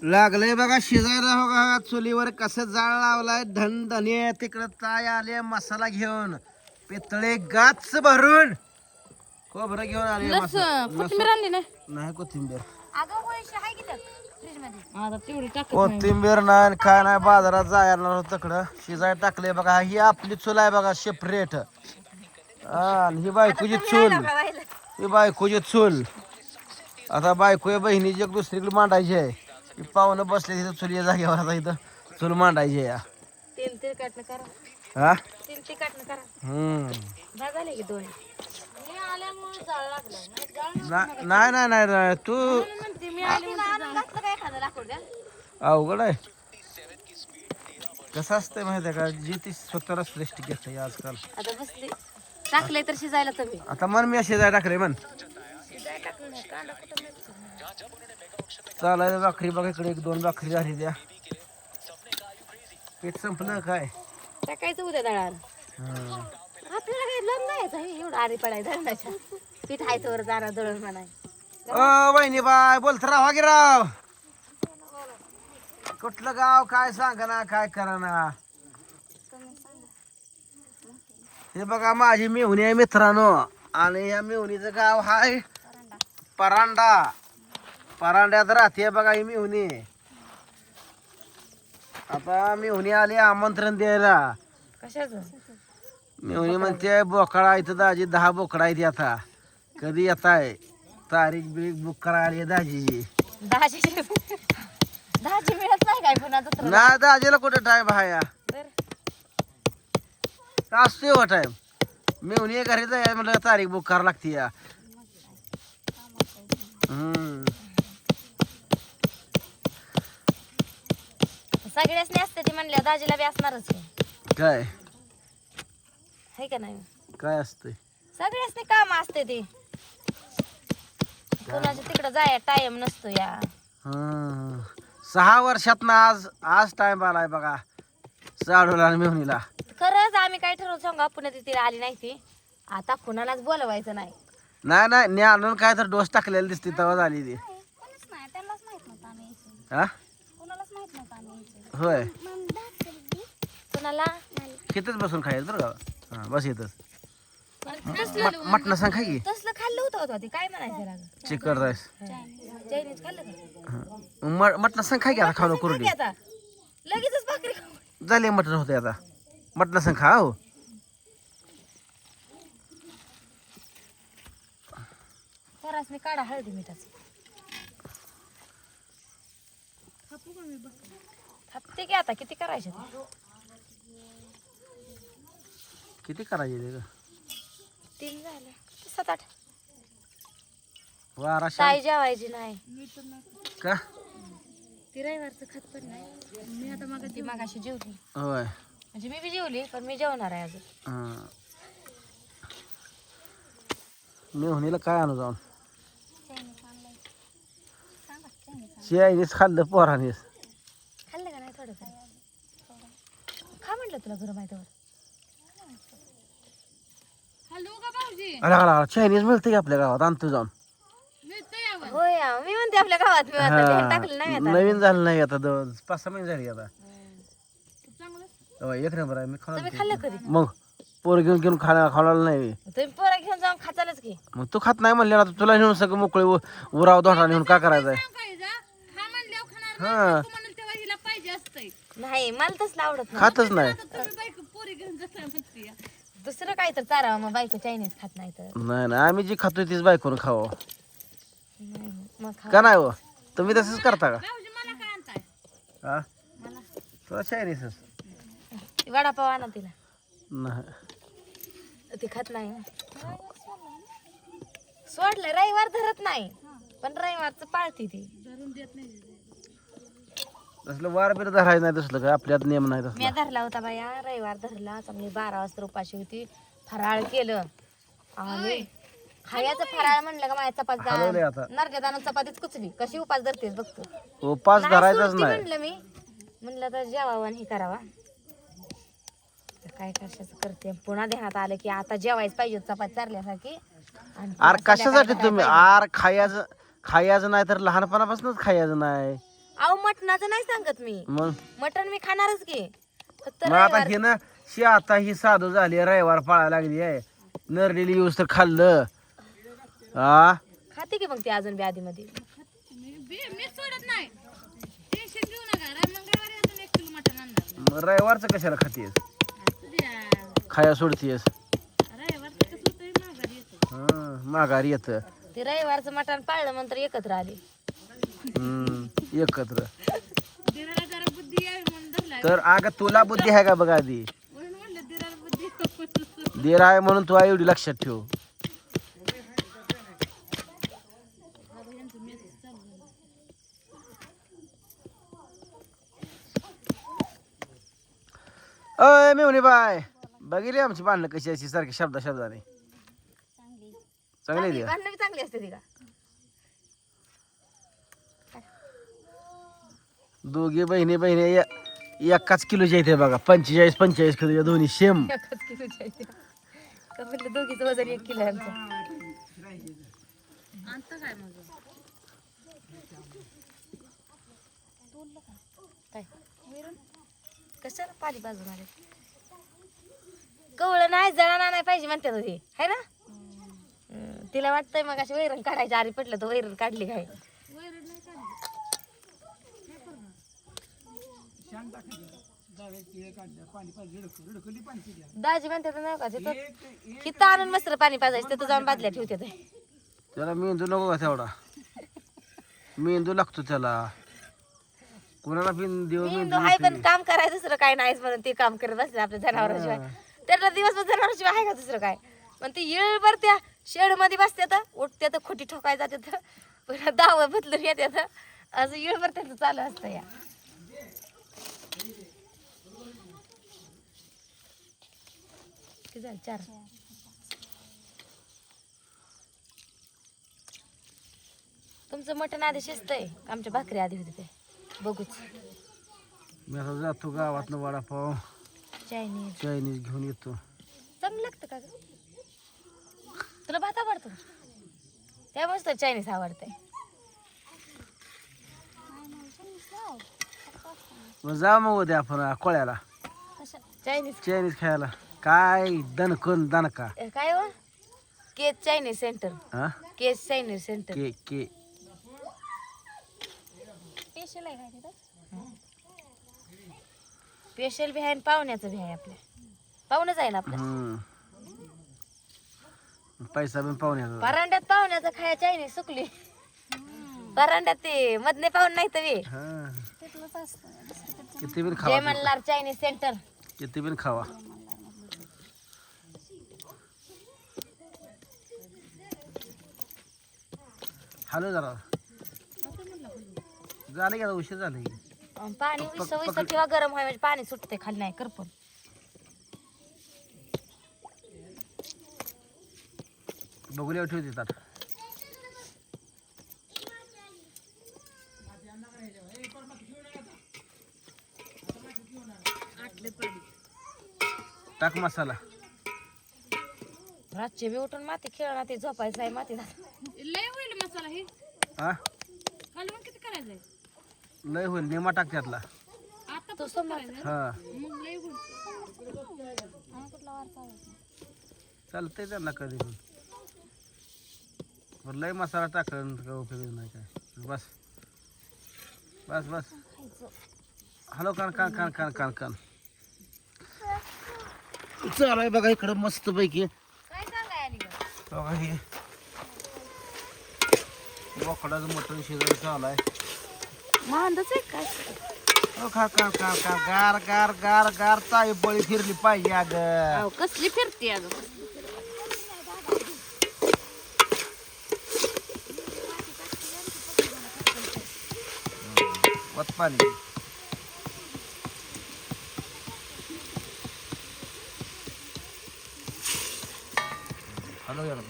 लागलंय बघा शिजायला. हो का चुलीवर कसं जाळ लावलाय. धने तिकडं ताय आले मसाला घेऊन. पितळे गाच भरून खोबरं घेऊन आले. कोथिंबीर आणली नाही. नाही कोथिंबीर. आता तेवढी टाक. कोथिंबीर नाही काय नाही. बाजारात जायला तिकडं शिजाय टाकले बघा. ही आपली चूल आहे बघा सेपरेट. आणि ही बायकोची चूल. ही बायकोची चूल. आता बायको बहिणीची एक दुसरीकडे मांडायची आहे. ही पाहुणं बसले तिथं चुली जागेवर. आता इथं चूल मांडायची आहे. तेल तेल काटणं करा. हा तेल ते काटणं करा. झाले की दोन. मी आल्यामुळे जाळ लागलाय. नाही नाही नाही नाही तू म्हणते मी आले म्हणते काय एखादं लाकूड द्या. अवघड आहे. कसं असतंय माहिती आहे का, जी ती स्वतःला श्रेष्ठ घेते आजकाल. आता बसले टाकले तर शिजायला तुम्ही. आता मन मी असे जाय टाकले मन शिजायला टाकलं नाही. कांदा कुठं मिरची. चालायला भाकरी बघा. इकडे एक दोन भाकरी झाली द्या. पीठ संपलं काय. टाकायचं उद्या दळाला. आपल्याला काही लांब नाही यायचं. एवढं आरी पडायचं दळणाच्या. पीठ हायचं वर जाणार दळण म्हणाय. वहिनी बाय बोलत राहा की राव. कुठलं गाव काय सांगा ना काय करा ना. हे बघा माझी मेहुणी आहे मित्रांनो. आणि या मेहुणीचं गाव हाय परांडा. परांड्यात राहते बघा ही मेहुणी. आता मेहुणी आली आमंत्रण द्यायला. कशाचं. मेहुणी म्हणते बोकडा इथं दाजी 10 बोकडा आहेत. आता कधी येत आहे तारीख बिरीख बुक करा आली दाजीची. 10ची मिळत नाही काय पुन्हा दुसरं. ना दाजीला कुठे टाइम आहे या. तर असतोय हो टाइम. मेहुणी घरी जाय म्हटलं तारीख बुक करावं लागते या. सगळ्याच असते ती म्हणल्या दाजीला बी असणारच की. काय है का नाही. काय असतंय. सगळ्याच काम असते ती. कोणाच्या तिकडं जाया टाइम नसतो या. 6 वर्षात ना आज आज टाइम आलाय बघा साडूला आणि मेहुणीला. खरंच आम्ही काय ठरवलं सांगू. आपण तिला आली नाही ती. आता कुणालाच बोलवायचं नाही. नाही नाही ने आणून काय तर डोस टाकलेला दिसते तेव्हा झाली ती. हा होय. कुणाला इथंच बसून खायचं बरं का. हा बस इथंच. मटण सांग खाय की. तसलं खाल्लं होतं ते काय म्हणायचं लाग. चिकन राईस चायनीज खाल्लं का. मटण सांग खाय की. आता खाऊ करू आता लगेचच भाकरी खाऊ. झाले मटण होते आता. मटण सांग खा हो. मी काढा हळदी मिठाचं. थापते की आता किती करायचे. किती करायचे ते 3 झाले 7-8. वारा ताई जेवायची नाही का. ती रविवारचं खात पण नाही. मी आता मागाशी जेवली. होय म्हणजे मी बी जेवली पण मी जेवणार आहे अजून. मेहुणीला काय आणू जाऊन. चायनीज खाल्लं पोरानीच. खाल्लं का नाही थोडं खा म्हटलं तुला बरं माहितीवर. अरे चायनीज मिळते की आपल्या गावात. आणतो जाऊन. होय मी म्हणते आपल्या गावात मी आता टाकलं नाही आता. नवीन झालं नाही आता 5-6 महिने झाली आता. एक नंबर आहे. मी तुम्ही खाल्लं कधी. मग पोर घेऊन घेऊन खायला नाही. तुम्ही पोरं घेऊन जाऊन खाचालच की. मग तू खात नाही म्हणले ना तुला नेऊन सगळं मोकळे उराव दोडा नेऊन काय करायचंय. हा नाही मला तसलं आवडत नाही. खातच नाही. दुसरं काय तर चारावं मग बायको चायनीज खात नाही तर. नाही नाही आम्ही जी खातोय तीच बायकोनं खावं मग खा. का नाही हो. तुम्ही तसंच करता का. हा तुला चायनीजच वडापाव आणा तिला. नाही ती खात नाही. सोडलं रविवार धरत नाही पण रविवारचं पाळती ती. तसलं वार बिर धरायचं नाही. तसलं काय आपल्यात नियम नाही मी तसला. धरला होता बाया रविवार धरला. चांगली 12 वाजता उपाशी होती. फराळ केलं आणि खायचं फराळ म्हणलं का माझ्या हलवलंय चपाती आता. नरगेदानं चपातीच कुचली. कशी उपास धरतेस बघतो. उपास धरायचाच सुरती नाही. म्हणलं मी म्हणलं तर जेवावं आणि हे करावा. तर काय कशाचं करते. पुन्हा ध्यानात आलं की आता जेवायच पाहिजे चपाती चारल्यासारखी. आणि आर कशासाठी तुम्ही आर खायचं नाही तर लहानपणापासूनच खायचं नाही. अहो मटणाचं नाही सांगत मी, मग मटण मी खाणारच की, फक्त मग आता रविवार- हे ना शी आता ही साधू झाली रविवार पाळायला लागली आहे. नरलेली येऊस तर खाल्लं हा. खाते की मग ते अजून बी आधी मध्ये. मग रविवारचं कशाला खातेस, खाया सोडतीयस. माघारी येत ते रविवारचं मटण पाळलं म्हणून तर एकत्र आले. एकत्र. तर अगं तुला बुद्धी आहे का बघ आधी. देर आहे म्हणून तू एवढी लक्षात ठेव. अय मेवणी बाय, बघितली आमची भांडणं कशी अशी सारखी शब्दाने चांगली आहे का? भांडणं बी चांगली असते ती का? दोघी बहिणी एकाच किलोच्या इथे बघा. 45 किलोच्या दोन्ही सेम. एकच किलोच्या आहेत त्या. का म्हटलं दोघीचं वजन 1 किलो आहे आमचं. काय कशाला पाणी बाजून आले? कवळं नाही जळाना नाही पाहिजे म्हणते ते है ना. तिला वाटतंय मग अशी वैरण काढायची, आरी पटलं तर वैरण काढली काय. दाजी म्हणते तर नाही का तिथं हिथं आणून मस्त पाणी पाजायचं, तिथं जाऊन बादल्या ठेवते ते. त्याला मेंदू नको का तेवढा, मेंदू लागतो त्याला. कोणाला पण देव मेंदू आहे पण काम करायचं दुसरं काय नाहीच म्हणून ते काम करत बसले आपल्या जनावराशिवाय. त्याला दिवसभर जनावराशिवाय आहे का दुसरं काय. पण ते येळभर त्या शेड मध्ये बसतात, उठत्यात, खोटी ठोकाय जातात, पुन्हा दाव बदलून येतात, असं येळभर त्यांचं चालू असतं या. किती झालं? 4. तुमचं मटण आधी शिजतंय, आमच्या भाकरी आधी होते ते बघूच. मी आता जातो गावातनं वडापाव चायनीज घेऊन येतो. चांगलं लागतं का ग? तुला भात आवडतो त्यामुळेच तर चायनीज आवडतंय. मग जा मग उद्या आपण कोळ्याला चायनीज खायला. काय दणका काय हो? केस चायनीज सेंटर. हा केस चायनीज सेंटर. के स्पेशल आहे काय तिथं? स्पेशल बी आहे आणि पाहुण्याचं बी आहे. आपल्या पाहुणं जाईल आपलं. पैसा पण पाहुण्याचा. परांड्यात पाहुण्याचं खाया चायनीज सुकली. परांड्यात ते मधने पाहुणे नाही तर किती पण जय खावा, मल्हार चायनीज सेंटर. किती पण खावा. हॅलो जरा झालं की आता उशीर झालं की. पाणी विसं किंवा गरम व्हाय म्हणजे पाणी सुटते खाली नाही करपून. बघूया ठेवते ताट. टाक मसाला. रातचे बी उठून माती खेळणार, ते झोपायचं आहे माती. लय होईल मसाला हे हा कालवण किती करायचंय लय होईल. नेमा टाक त्यातला. आता तो समोर हा मग लय होईल. चालतंय त्यांना कधी पण. बरं लय मसाला टाकून काय उपयोग नाही काय. बस बस बस. हॅलो कान कान कान कान कान कान चालू आहे बघा इकडं मस्त पैकी. काय सांगाय आली गं? बघा हे बोकडाचं मटण शिजायला चालू आहे. मांडच आहे काय? खा खा खा खा गार गार गार गार ताई बळी फिरली पाहिजे अगं. कसली फिरते अगं? वत पाणी. हॅलो याला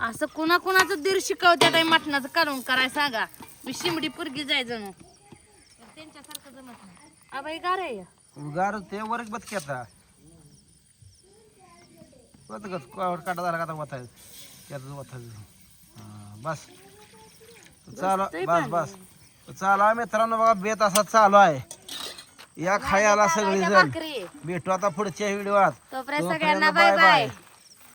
असं कुणा कुणाचं दीर शिकवत्यात आहे मटणाचं कालवण करायला सांगा. मी शिमडी पुरगी जायचं ना त्यांच्यासारखं जमत नाही. अबाई गार आहे. गार ते वरच बदकी आता. काटा झाला का आता वतायचं त्यातच वतायचं बस चालू बस बस चालू आहे मित्रांनो बघा बेत असा चालू आहे या खायला सगळी जण भाकरी भेटू आता पुढच्या व्हिडिओत तोपर्यंत सगळ्यांना बाय बाय